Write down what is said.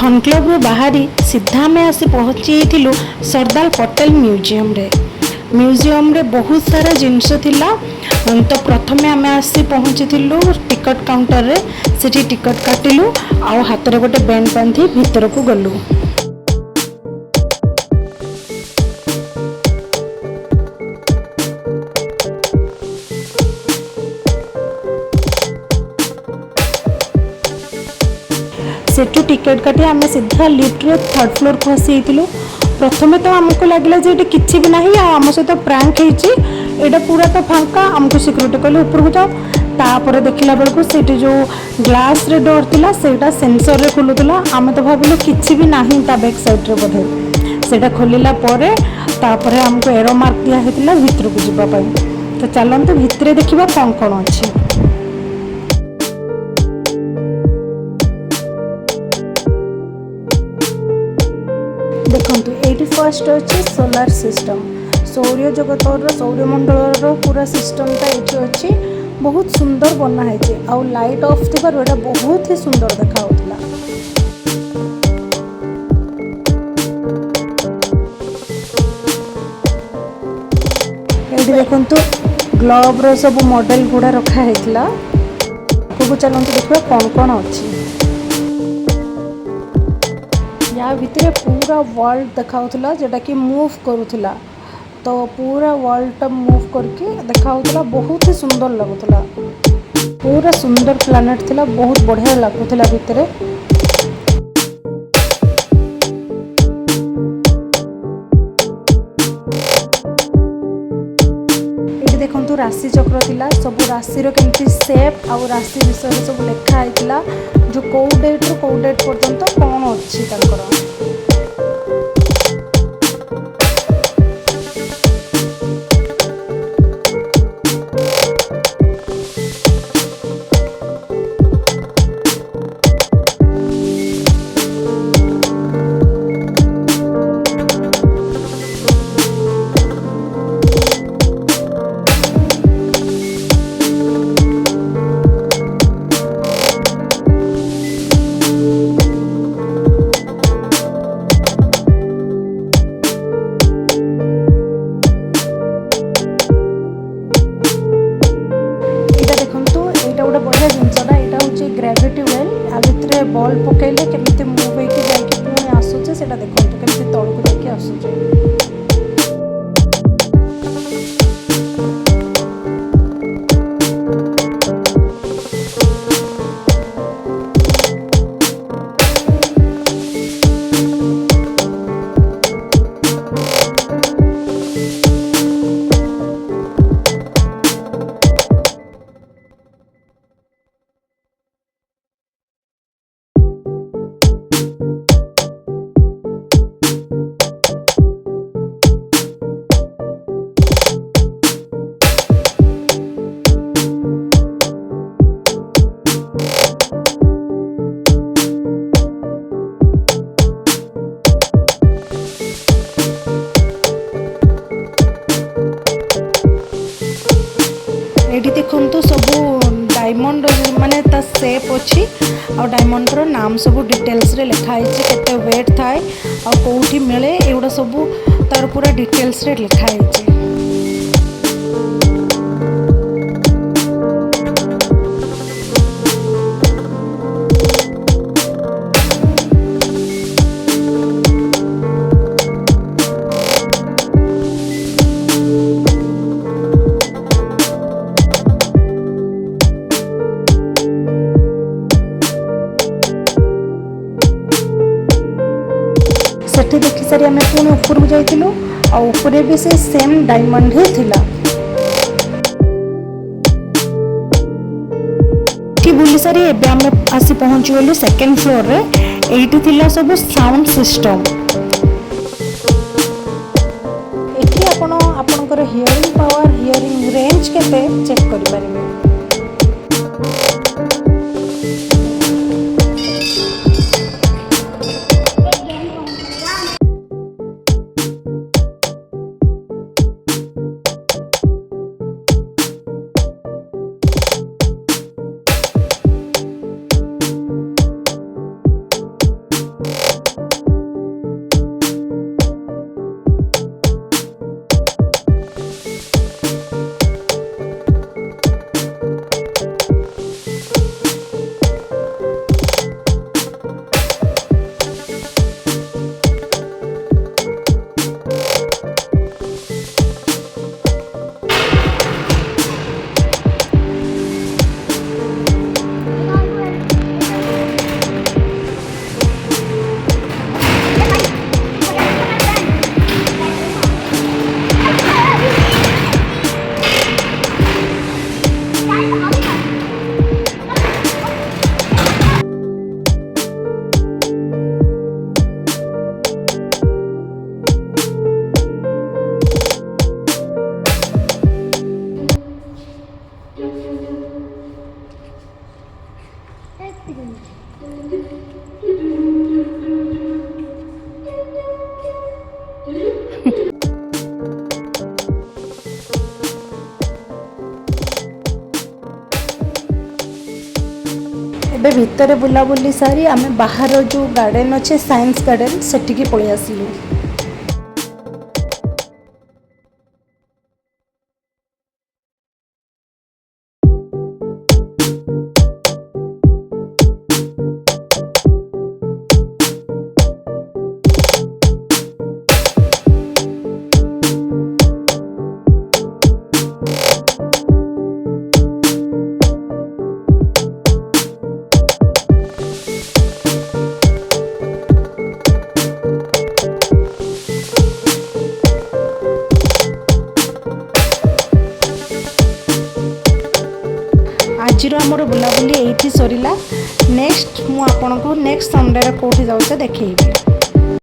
Fun club रू बाहरी सीधा आम आसी पहुँची सरदार पटेल म्यूजियम रे बहुत सारा जिनस थिला। तो प्रथमे आम आसी पहुँची टिकट काउंटर रे सेठी टिकट काटिलु आउ हाथ रे गोटे बैंड बांधी भीतर को गलु। सेठू टिकेट काटी आम सीधा लिफ्ट रे थर्ड फ्लोर को आसी प्रथमे तो आमको लगे जे किसी भी ना आम सहित प्रांक होता पूरा तो फांका आमको सिक्यूरिटी कहले ऊपर को जाओ। तापर देखला बेलू से जो ग्लास रे डोर थिला सेटा सेंसर रे खुलुला आम तो भाविलु किसी भी ना बैक साइड रे बोधे सेटा खोलिला परे तापर आमको एरो मार्क दिया हेतिला भितर को जीवा पाई। तो चलते भितर देखिबा कौन कौन अच्छी। देखंतु एटी फर्स्ट अच्छे सोलार सिस्टम सौर्य जगत सौर्यमंडल पूरा सिस्टमटा ये अच्छी बहुत सुंदर बनाई आउ लाइट ऑफ थी बहुत ही सुंदर देखा होता। ये देखंतु ग्लोब रो सब मॉडल गुड़ा रखा है। चलते देखिए कौन कौन अच्छी। या भितर पूरा वर्ल्ड देखाउथला जेटा कि मूव करूथला तो पूरा वर्ल्ड मूव करके देखाउथला बहुत ही सुंदर लगुथला। पूरा सुंदर प्लैनेट थिला बहुत बढ़िया लगुथला भितर। ये देखंतु राशि चक्र थिला सब राशि रो केमती शेप आ राशि विषय सब लिखा हैतिला जो कौ डेट रो कौ डेट पर्यंत कौन अच्छी तांकर। ग्रेविटी वेल आ भितर बॉल पकईले केमती मूव होकर जाकि पुणी आसूचे से देखो केमती तौक जाकि आसूचे। एठी देखंतु सब डायमंड माने ता शेप अच्छी आ डायमंड रो नाम सब डिटेल्स रे लिखा है केते वेट थाए आ कोठी मिले एउडा सब तार पूरा डिटेल्स रे लिखा है। सेठी देखि सारी आम पुणी ऊपर को जाइलु आ ऊपर भी से सेम डायमंड ही थिला। बुली सारी एबे आम आसी पहुँची गलु सेकेंड फ्लोर रे। एठी थिला सब साउंड सिस्टम। एठी आपण आपनकर हियरिंग पावर हियरिंग रेंज केते चेक करि परिबे। ଏବେ ଭିତରେ ବୁଲାବୁଲି ସାରି ଆମେ ବାହାର ଯେଉଁ ଗାର୍डन ଅଛି ସାଇନ୍स ଗାर्डन ସେଠିକି ପଳେଇ ଆସିଲୁ। आजिर आमर बुलाबुली ये सरीला। नेक्स्ट मु आपको नेक्स्ट संडे कौटी जाऊे देखी।